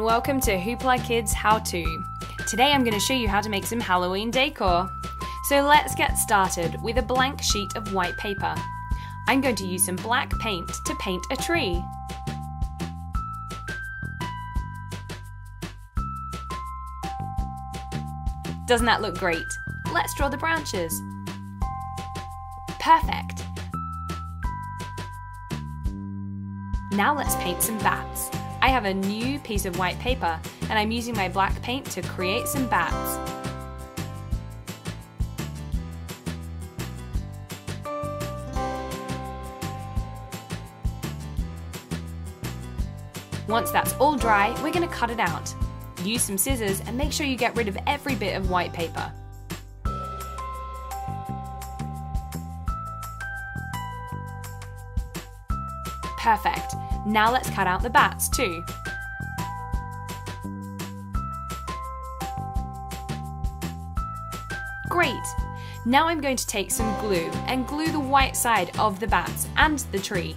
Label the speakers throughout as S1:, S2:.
S1: welcome to HooplaKidz How To. Today I'm going to show you how to make some Halloween decor. So let's get started with a blank sheet of white paper. I'm going to use some black paint to paint a tree. Doesn't that look great? Let's draw the branches. Perfect. Now let's paint some bats. I have a new piece of white paper and I'm using my black paint to create some bats. Once that's all dry, we're going to cut it out. Use some scissors and make sure you get rid of every bit of white paper. Perfect. Now let's cut out the bats too. Great! Now I'm going to take some glue and glue the white side of the bats and the tree.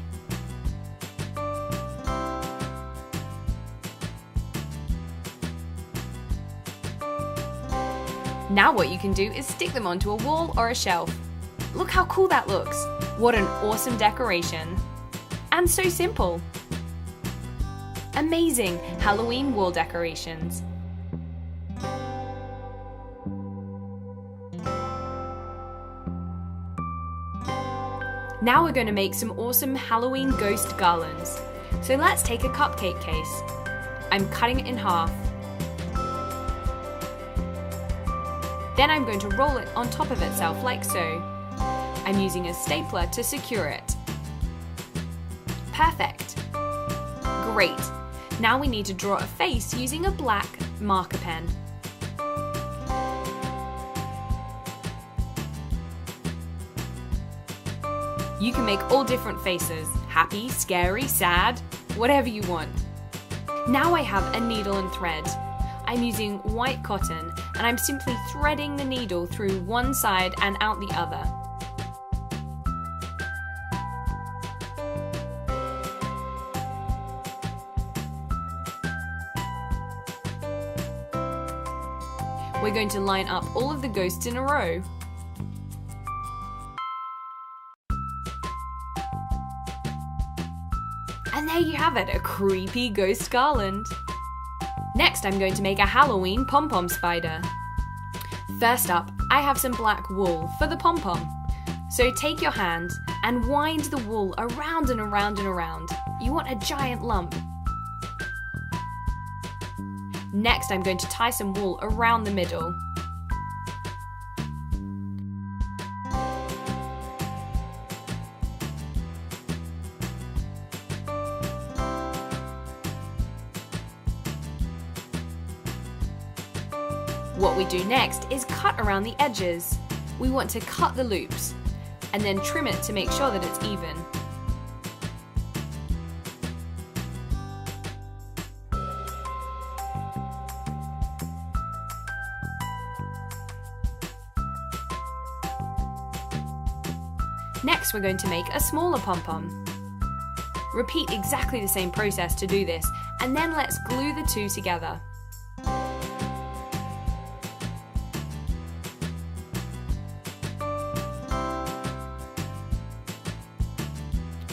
S1: Now what you can do is stick them onto a wall or a shelf. Look how cool that looks! What an awesome decoration! And so simple! Amazing Halloween wall decorations! Now we're going to make some awesome Halloween ghost garlands. So let's take a cupcake case. I'm cutting it in half. Then I'm going to roll it on top of itself like so. I'm using a stapler to secure it. Perfect! Great! Now we need to draw a face using a black marker pen. You can make all different faces, happy, scary, sad, whatever you want. Now I have a needle and thread. I'm using white cotton and I'm simply threading the needle through one side and out the other. We're going to line up all of the ghosts in a row. And there you have it, a creepy ghost garland. Next, I'm going to make a Halloween pom-pom spider. First up, I have some black wool for the pom-pom. So take your hand and wind the wool around and around and around. You want a giant lump. Next, I'm going to tie some wool around the middle. What we do next is cut around the edges. We want to cut the loops and then trim it to make sure that it's even. Next, we're going to make a smaller pom-pom. Repeat exactly the same process to do this, and then let's glue the two together.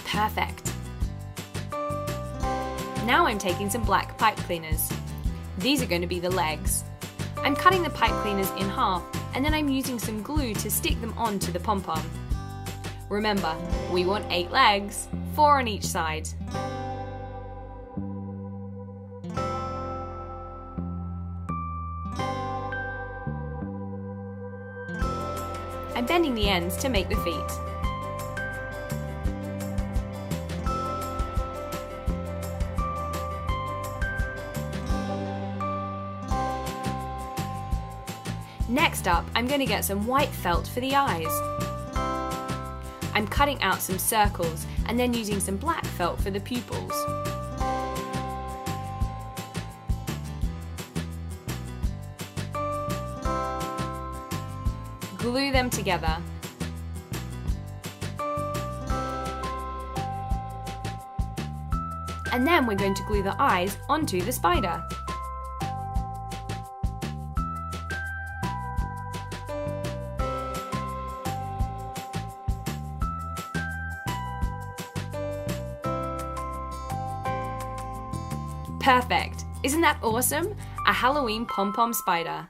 S1: Perfect. Now I'm taking some black pipe cleaners. These are going to be the legs. I'm cutting the pipe cleaners in half, and then I'm using some glue to stick them onto the pom-pom. Remember, we want 8 legs, 4 on each side. I'm bending the ends to make the feet. Next up, I'm going to get some white felt for the eyes. I'm cutting out some circles and then using some black felt for the pupils. Glue them together. And then we're going to glue the eyes onto the spider. Perfect! Isn't that awesome? A Halloween pom-pom spider.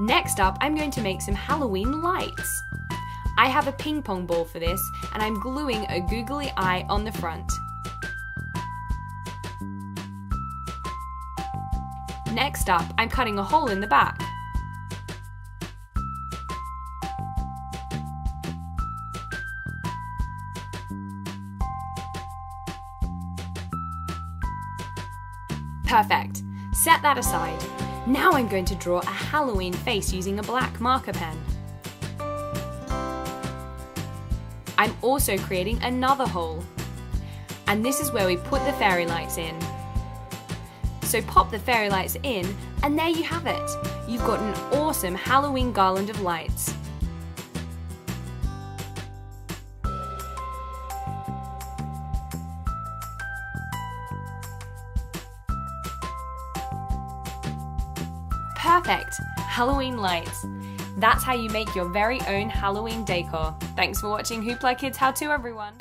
S1: Next up, I'm going to make some Halloween lights. I have a ping-pong ball for this, and I'm gluing a googly eye on the front. Next up, I'm cutting a hole in the back. Perfect. Set that aside. Now I'm going to draw a Halloween face using a black marker pen. I'm also creating another hole. And this is where we put the fairy lights in. So pop the fairy lights in, and there you have it. You've got an awesome Halloween garland of lights. Perfect! Halloween lights. That's how you make your very own Halloween decor. Thanks for watching HooplaKidz How To, everyone.